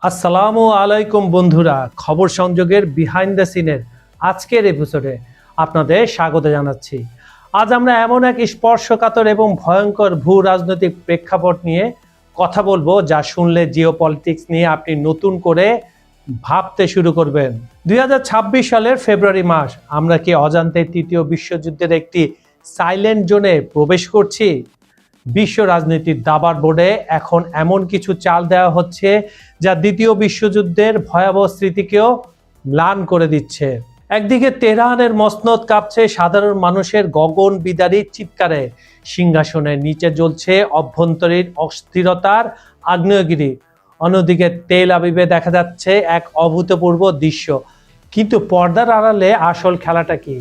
আসসালামু আলাইকুম বন্ধুরা, খবর সংযোগের বিহাইন্ড দ্য সিনের আজকের এপিসোডে আপনাদের স্বাগত জানাচ্ছি। আজ আমরা এমন এক স্পর্শকাতর এবং ভয়ঙ্কর ভূ রাজনৈতিক প্রেক্ষাপট নিয়ে কথা বলবো যা শুনলে জিওপলিটিক্স নিয়ে আপনি নতুন করে ভাবতে শুরু করবেন। 2026 সালের ফেব্রুয়ারি মাস, আমরা কি অজান্তে তৃতীয় বিশ্বযুদ্ধের একটি সাইলেন্ট জোনে প্রবেশ করছি? বিশ্ব রাজনীতির দাবার বোর্ডে এখন এমন কিছু চাল দেওয়া হচ্ছে যা দ্বিতীয় বিশ্বযুদ্ধের ভয়াবহ স্মৃতিকেও ম্লান করে দিচ্ছে। একদিকে তেহরানের মসনদ কাঁপছে সাধারণ মানুষের গগন বিদারী চিৎকারে, সিংহাসনের নিচে জ্বলছে অভ্যন্তরীণ অস্থিরতার আগ্নেয়গিরি। অন্যদিকে তেল আবিবে দেখা যাচ্ছে এক অভূতপূর্ব দৃশ্য। কিন্তু পর্দার আড়ালে আসল খেলাটা কি?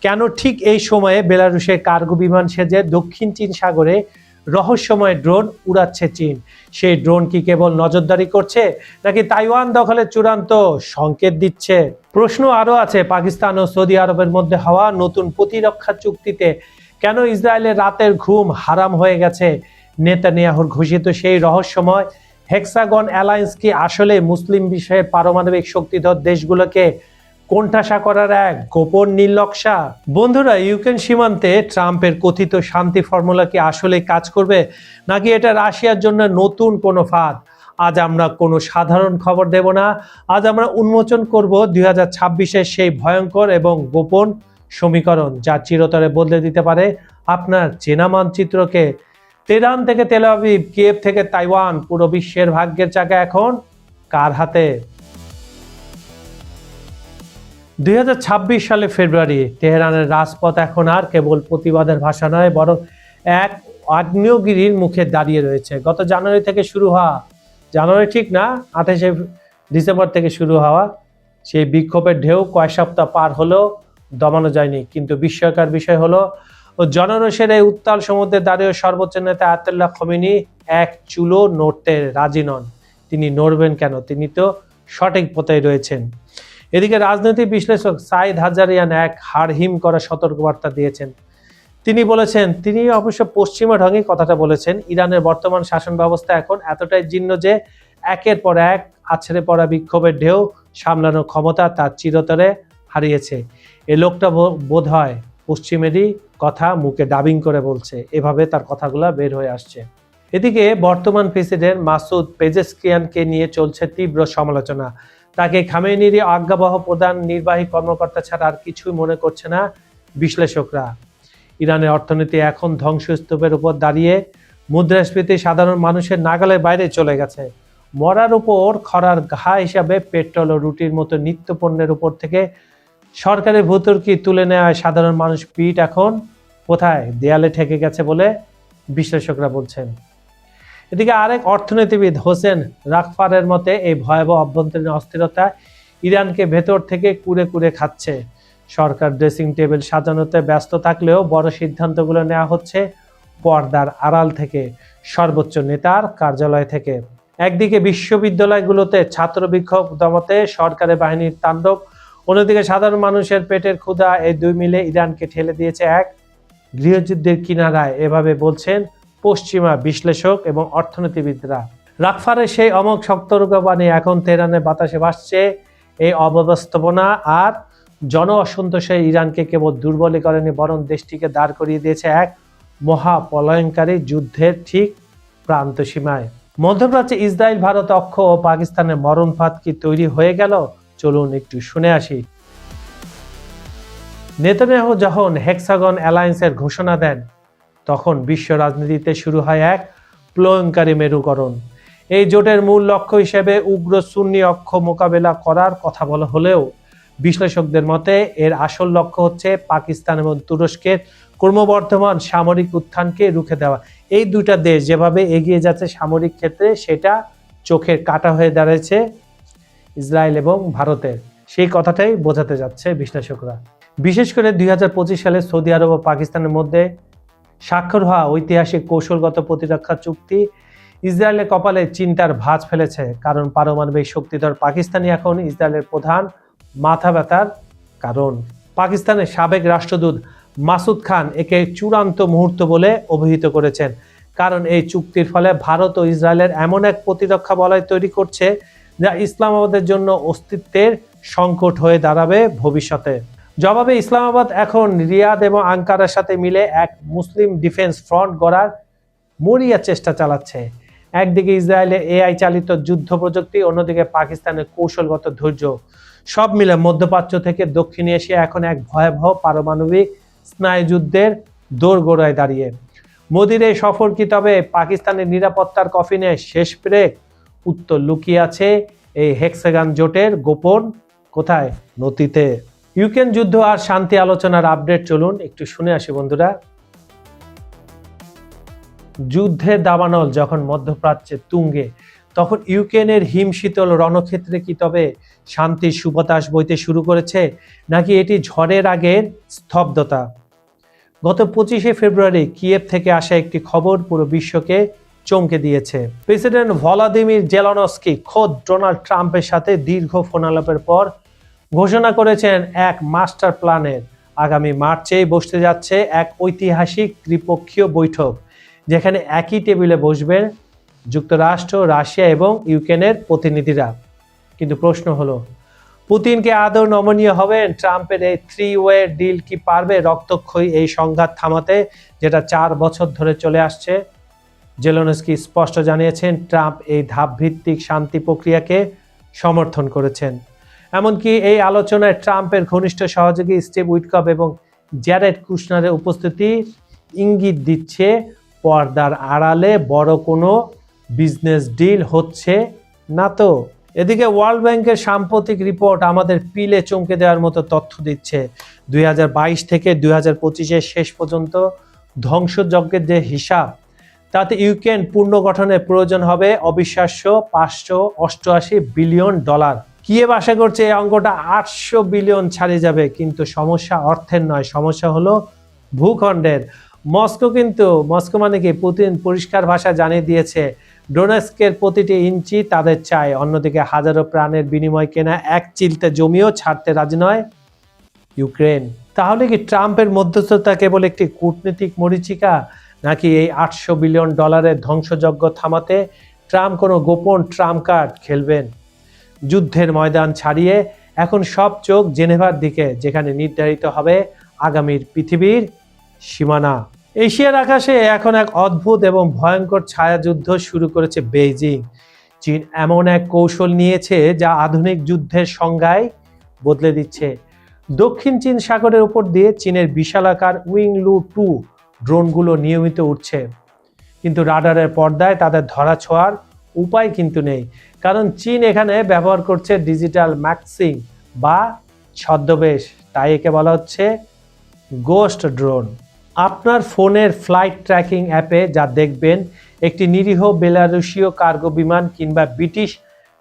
কেন ঠিক এই সময়ে বেলারুশের কার্গো বিমান সেজে দক্ষিণ চীন সাগরে রহস্যময় ড্রোন উড়াচ্ছে চীন? সেই ড্রোন কি কেবল নজরদারি করছে, নাকি তাইওয়ান দখলের চূড়ান্ত সংকেত দিচ্ছে? প্রশ্ন আরও আছে, পাকিস্তান ও সৌদি আরবের মধ্যে হওয়া নতুন প্রতিরক্ষা চুক্তিতে কেন ইসরায়েলের রাতের ঘুম হারাম হয়ে গেছে? নেতানিয়াহুর ঘোষিত সেই রহস্যময় হেক্সাগন অ্যালায়েন্স কি আসলে মুসলিম বিশ্বের পারমাণবিক শক্তিধর দেশগুলোকে কোণঠাসা করার এক গোপন নীলনকশা? বন্ধুরা, ইউক্রেন সীমান্তে ট্রাম্পের কথিত শান্তি ফর্মুলা কি আসলে কাজ করবে, নাকি এটা রাশিয়ার জন্য নতুন কোনো ফাঁদ? আজ আমরা কোনো সাধারণ খবর দেব না, আজ আমরা উন্মোচন করব 2026-এর সেই ভয়ঙ্কর এবং গোপন সমীকরণ যা চিরতরে বদলে দিতে পারে আপনার চেনা মানচিত্রকে। তেহরান থেকে তেল আবিব, কিয়েভ থেকে তাইওয়ান, পুরো বিশ্বের ভাগ্যের চাকা এখন কার হাতে? 2026 সালে ফেব্রুয়ারি, তেহরানের রাজপথ এখন আর কেবল প্রতিবাদের ভাষা নয়, বরং এক আগ্নেয়গিরির মুখে দাঁড়িয়ে রয়েছে। গত জানুয়ারি থেকে শুরু হওয়া, জানুয়ারি ঠিক না, 28শে ডিসেম্বর থেকে শুরু হওয়া সেই বিক্ষোভের ঢেউ কয়েক সপ্তাহ পার হলেও দমানো যায়নি। কিন্তু বিস্ময়কর বিষয় হলো, জনরোষের এই উত্তাল সমুদ্রে দাঁড়িয়ে সর্বোচ্চ নেতা আয়াতুল্লাহ খোমেনি এক চুলো নড়তে রাজি নন। তিনি নড়বেন কেন? তিনি তো সঠিক পথে রয়েছেন। এদিকে রাজনৈতিক বিশ্লেষক সাইদ হাজারিয়ান এক হাড়হিম করা সতর্কবার্তা দিয়েছেন। তিনি বলেছেন, তিনি অবশ্য পশ্চিমা ঢঙে কথাটা বলেছেন, ইরানের বর্তমান শাসন ব্যবস্থা এখন এতটাই জীর্ণ যে একের পর এক আছড়ে পড়া বিক্ষোভের ঢেউ সামলানোর ক্ষমতা তার চিরতরে হারিয়েছে। এ লোকটা বোধ হয় পশ্চিমেরই কথা মুখে ডাবিং করে বলছে, এভাবে তার কথাগুলো বের হয়ে আসছে। এদিকে বর্তমান প্রেসিডেন্ট মাসুদ পেজেশকিয়ানকে নিয়ে চলছে তীব্র সমালোচনা। তাকে খামেনির আজ্ঞাবহ প্রধান নির্বাহী কর্মকর্তা ছাড়া আর কিছুই মনে করছে না বিশ্লেষকরা। ইরানের অর্থনীতি এখন ধ্বংসস্তূপের উপর দাঁড়িয়ে, মুদ্রাস্ফীতি সাধারণ মানুষের নাগালের বাইরে চলে গেছে। মরার উপর খরার ঘা হিসাবে পেট্রোল ও রুটির মতো নিত্য পণ্যের উপর থেকে সরকারের ভর্তুকি তুলে নেওয়ায় সাধারণ মানুষ পিঠ এখন কোথায়? দেয়ালে ঠেকে গেছে বলে বিশ্লেষকরা বলছেন। এদিকে আরেক অর্থনীতিবিদ হোসেন রাকফারের মতে এই ভয়াবহ অভ্যন্তরীণ অস্থিরতা ইরানকে ভেতর থেকে কুরে কুরে খাচ্ছে। সরকার ড্রেসিং টেবিল সাজানোতে ব্যস্ত থাকলেও বড় সিদ্ধান্তগুলো নেওয়া হচ্ছে পর্দার আড়াল থেকে, সর্বোচ্চ নেতার কার্যালয় থেকে। একদিকে বিশ্ববিদ্যালয়গুলোতে ছাত্র বিক্ষোভ দমাতে সরকারের বাহিনীর তাণ্ডব, অন্যদিকে সাধারণ মানুষের পেটের ক্ষুধা, এই দুই মিলে ইরানকে ঠেলে দিয়েছে এক গৃহযুদ্ধের কিনারায়, এভাবে বলছেন পশ্চিমা বিশ্লেষক এবং অর্থনীতিবিদরা। রাকফারের সেই অমোঘ সতর্কবাণী এখন তেহরানের বাতাসে ভাসছে। এই অব্যবস্থাপনা আর জন অসন্তোষে ইরানকে কেবল দুর্বলই করেনি, বরং দেশটিকে দাঁড় করিয়ে দিয়েছে এক মহাপ্রলয়ঙ্কারী যুদ্ধের ঠিক প্রান্ত সীমায়। মধ্যপ্রাচ্যে ইসরায়েল, ভারত অক্ষ ও পাকিস্তানের মরণ ফাঁদ কি তৈরি হয়ে গেল? চলুন একটু শুনে আসি। নেতানিয়াহু যখন হেক্সাগন অ্যালায়েন্সের ঘোষণা দেন, তখন বিশ্ব রাজনীতিতে শুরু হয় এক প্রলয়ঙ্কারী মেরুকরণ। এই জোটের মূল লক্ষ্য হিসেবে উগ্র সুন্নি অক্ষ মোকাবেলা করার কথা বলা হলেও বিশ্লেষকদের মতে এর আসল লক্ষ্য হচ্ছে পাকিস্তান এবং তুরস্কের ক্রমবর্ধমান সামরিক উত্থানকে রুখে দেওয়া। এই দুইটা দেশ যেভাবে এগিয়ে যাচ্ছে সামরিক ক্ষেত্রে, সেটা চোখের কাঁটা হয়ে দাঁড়িয়েছে ইসরায়েল এবং ভারতের। সেই কথাটাই বোঝাতে যাচ্ছে বিশ্লেষকরা। বিশেষ করে 2025 সালে সৌদি আরব ও পাকিস্তানের মধ্যে স্বাক্ষর হওয়া ঐতিহাসিক কৌশলগত প্রতিরক্ষা চুক্তি ইসরায়েলের কপালে চিন্তার ভাঁজ ফেলেছে, কারণ পারমাণবিক শক্তিধর পাকিস্তানই এখন ইসরায়েলের প্রধান মাথা ব্যথার কারণ। পাকিস্তানের সাবেক রাষ্ট্রদূত মাসুদ খান একে চূড়ান্ত মুহূর্ত বলে অভিহিত করেছেন, কারণ এই চুক্তির ফলে ভারত ও ইসরায়েলের এমন এক প্রতিরক্ষা বলয় তৈরি করছে যা ইসলামাবাদের জন্য অস্তিত্বের সংকট হয়ে দাঁড়াবে ভবিষ্যতে। জবাবে ইসলামাবাদ এখন রিয়াদ এবং আঙ্কারার সাথে মিলে এক মুসলিম ডিফেন্স ফ্রন্ট গড়ার মরিয়া চেষ্টা চালাচ্ছে। একদিকে ইসরায়েলের এআই চালিত যুদ্ধ প্রযুক্তি, অন্যদিকে পাকিস্তানের কৌশলগত ধৈর্য, সব মিলে মধ্যপ্রাচ্য থেকে দক্ষিণ এশিয়া এখন এক ভয়াবহ পারমাণবিক স্নায়ুযুদ্ধের দোরগোড়ায় দাঁড়িয়ে। মোদির এই সফর কি তবে পাকিস্তানের নিরাপত্তার কফিনে শেষ ব্রেক? উত্তর লুকিয়ে আছে এই হেক্সাগন জোটের গোপন কোথায় নথিতে। ইউক্রেন যুদ্ধ আর শান্তি আলোচনার আপডেট চলুন একটু শুনে আসি বন্ধুরা। যুদ্ধের দাবানল যখন মধ্যপ্রাচ্যে তুঙ্গে, তখন ইউক্রেনের হিমশীতল রণক্ষেত্রে কি তবে শান্তির সুবাতাস বইতে শুরু করেছে, নাকি এটি ঝড়ের আগের স্তব্ধতা? গত 25শে ফেব্রুয়ারি কিয়েভ থেকে আসা একটি খবর পুরো বিশ্বকে চমকে দিয়েছে। প্রেসিডেন্ট ভলাদিমির জেলেনস্কি খোদ ডোনাল্ড ট্রাম্পের সাথে দীর্ঘ ফোনালাপের পর ঘোষণা করেছেন এক মাস্টার প্ল্যানের। আগামী মার্চেই বসতে যাচ্ছে এক ঐতিহাসিক ত্রিপক্ষীয় বৈঠক, যেখানে একই টেবিলে বসবেন যুক্তরাষ্ট্র, রাশিয়া এবং ইউক্রেনের প্রতিনিধিরা। কিন্তু প্রশ্ন হলো, পুতিনকে আদৌ নমনীয় হবেন? ট্রাম্পের এই 3-ওয়ে ডিল কি পারবে রক্তক্ষয়ী এই সংঘাত থামাতে, যেটা 4 বছর ধরে চলে আসছে? জেলেনস্কি স্পষ্ট জানিয়েছেন ট্রাম্প এই ধাপভিত্তিক শান্তি প্রক্রিয়াকে সমর্থন করেছেন। এমনকি এই আলোচনায় ট্রাম্পের ঘনিষ্ঠ সহযোগী স্টিভ উইটকফ এবং জ্যারেড কুশনারের উপস্থিতি ইঙ্গিত দিচ্ছে পর্দার আড়ালে বড় কোনো বিজনেস ডিল হচ্ছে না তো। এদিকে ওয়ার্ল্ড ব্যাংকের সাম্প্রতিক রিপোর্ট আমাদের পিলে চমকে দেওয়ার মতো তথ্য দিচ্ছে। 2022 থেকে 2025 শেষ পর্যন্ত ধ্বংসযজ্ঞের যে হিসাব, তাতে ইউক্রেন পুনর্গঠনের প্রয়োজন হবে অবিশ্বাস্য $588 বিলিয়ন। কিয়েভ আশা করছে এই অঙ্কটা 800 বিলিয়ন ছাড়িয়ে যাবে। কিন্তু সমস্যা অর্থের নয়, সমস্যা হলো ভূখণ্ডের। মস্কো মানে কি, পুতিন পরিষ্কার ভাষা জানিয়ে দিয়েছে ডোনেস্কের প্রতিটি ইঞ্চি তাদের চাই। অন্যদিকে হাজারো প্রাণের বিনিময় কেনা এক চিলতে জমিও ছাড়তে রাজি নয় ইউক্রেন। তাহলে কি ট্রাম্পের মধ্যস্থতা কেবল একটি কূটনীতিক মরীচিকা, নাকি এই $800 বিলিয়ন ধ্বংসযজ্ঞ থামাতে ট্রাম্প কোনো গোপন ট্রাম্প কার্ড খেলবেন? যুদ্ধের ময়দান ছাড়িয়ে এখন সব চোখ জেনেভার দিকে, যেখানে নির্ধারিত হবে আগামীর পৃথিবীর সীমানা। এশিয়ার আকাশে এখন এক অদ্ভুত এবং ভয়ঙ্কর ছায়াযুদ্ধ শুরু করেছে বেইজিং। চীন এমন এক কৌশল নিয়েছে যা আধুনিক যুদ্ধের সংজ্ঞায় বদলে দিচ্ছে। দক্ষিণ চীন সাগরের উপর দিয়ে চীনের বিশালাকার উইংলু 2 ড্রোনগুলো নিয়মিত উঠছে, কিন্তু রাডারের পর্দায় তাদের ধরা ছোঁয়ার উপায় কিন্তু নেই, কারণ চীন এখানে ব্যবহার করছে ডিজিটাল ম্যাক্সিং বা ছদ্মবেশ। তাই একে বলা হচ্ছে গোস্ট ড্রোন। আপনার ফোনের ফ্লাইট ট্র্যাকিং অ্যাপে যা দেখবেন একটি নিরীহ বেলারুশীয় কার্গো বিমান কিংবা ব্রিটিশ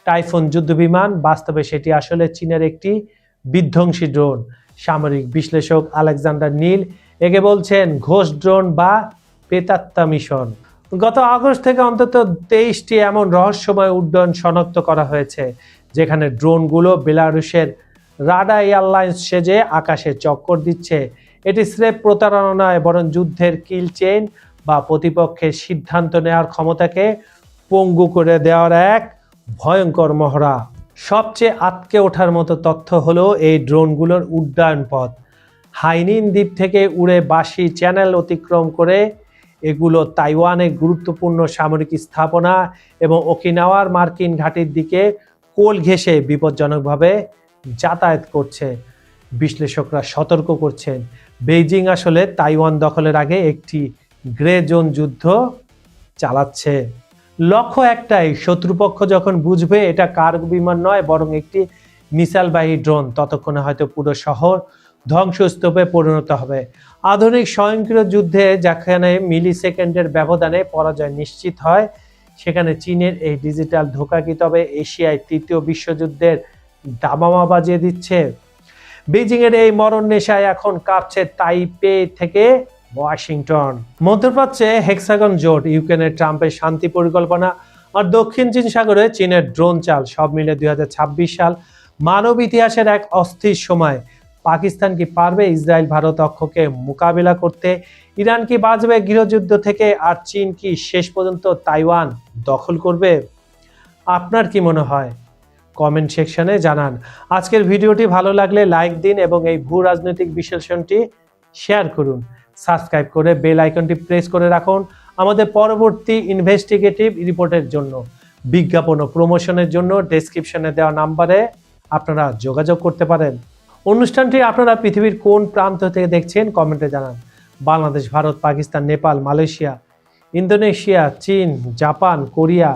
টাইফুন যুদ্ধবিমান, বাস্তবে সেটি আসলে চীনের একটি বিধ্বংসী ড্রোন। সামরিক বিশ্লেষক আলেকজান্ডার নীল একে বলছেন ঘোস্ট ড্রোন বা প্রেতাত্মা মিশন। গত আগস্ট থেকে অন্তত 23টি এমন রহস্যময় উড্ডয়ন শনাক্ত করা হয়েছে, যেখানে ড্রোনগুলো বেলারুশের রাডা এয়ারলাইন্স সেজে আকাশে চক্কর দিচ্ছে। এটি স্রেফ প্রতারণা নয়, বরং যুদ্ধের কিল চেইন বা প্রতিপক্ষের সিদ্ধান্ত নেওয়ার ক্ষমতাকে পঙ্গু করে দেওয়ার এক ভয়ঙ্কর মহড়া। সবচেয়ে আটকে ওঠার মতো তথ্য হলো এই ড্রোনগুলোর উড্ডয়ন পথ। হাইনিন দ্বীপ থেকে উড়ে বাসি চ্যানেল অতিক্রম করে এগুলো তাইওয়ানের গুরুত্বপূর্ণ সামরিক স্থাপনা এবং ওকিনাওয়ার মার্কিন ঘাঁটির দিকে কোল ঘেঁষে বিপজ্জনকভাবে যাতায়াত করছে। বিশ্লেষকরা সতর্ক করছেন, বেইজিং আসলে তাইওয়ান দখলের আগে একটি গ্রে জোন যুদ্ধ চালাচ্ছে। লক্ষ্য একটাই, শত্রুপক্ষ যখন বুঝবে এটা কার্গো বিমান নয় বরং একটি মিসাইলবাহী ড্রোন, ততক্ষণে হয়তো পুরো শহর ধ্বংসস্তূপে পরিণত হবে। আধুনিক স্বয়ংক্রিয় যুদ্ধে যেখানে মিলি সেকেন্ডের ব্যবধানে পরাজয় নিশ্চিত হয়, সেখানে চীনের এই ডিজিটাল ধোঁকা কি তবে এশিয়ায় তৃতীয় বিশ্বযুদ্ধের দামামা বাজিয়ে দিচ্ছে? বেইজিং এর এই মরণ নেশায় এখন কাঁপছে তাইপে থেকে ওয়াশিংটন। মধ্যপ্রাচ্যে হেক্সাগন জোট, ইউক্রেনের ট্রাম্পের শান্তি পরিকল্পনা আর দক্ষিণ চীন সাগরে চীনের ড্রোন চাল, সব মিলে 2026 সাল মানব ইতিহাসের এক অস্থির সময়। পাকিস্তান কি পারবে ইসরায়েল ভারত অক্ষকে মোকাবিলা করতে? ইরান কি বাঁচবে গৃহযুদ্ধ থেকে? আর চীন কি শেষ পর্যন্ত তাইওয়ান দখল করবে? আপনার কি মনে হয়? কমেন্ট সেকশনে জানান। আজকের ভিডিওটি ভালো লাগলে লাইক দিন এবং এই ভূ রাজনৈতিক বিশ্লেষণটি শেয়ার করুন। সাবস্ক্রাইব করে বেল আইকনটি প্রেস করে রাখুন আমাদের পরবর্তী ইনভেস্টিগেটিভ রিপোর্টের জন্য। বিজ্ঞাপন ও প্রমোশনের জন্য ডেসক্রিপশনে দেওয়া নাম্বারে আপনারা যোগাযোগ করতে পারেন। অনুষ্ঠানটি আপনারা পৃথিবীর কোন প্রান্ত থেকে দেখছেন কমেন্টে জানান। বাংলাদেশ, ভারত, পাকিস্তান, নেপাল, মালয়েশিয়া, ইন্দোনেশিয়া, চীন, Japan, Korea,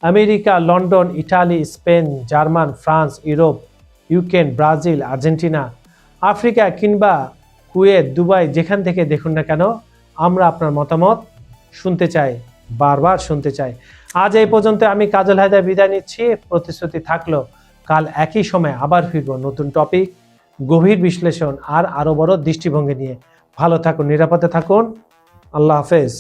America, London, Italy, Spain, German, France, Europe, Ukraine, Brazil, Argentina, Africa কিংবা কুয়েত, দুবাই, যেখান থেকে দেখুন না কেন আমরা আপনার মতামত শুনতে চাই, বারবার শুনতে চাই। আজ এই পর্যন্ত আমি কাজল হায়দার বিদায় নিচ্ছি। প্রতিশ্রুতি থাকলো কাল একই সময় আবার ফিরব নতুন টপিক, গভীর বিশ্লেষণ আর আরো বড় দৃষ্টিভঙ্গি নিয়ে। ভালো থাকুন, নিরাপদে থাকুন। আল্লাহ হাফেজ।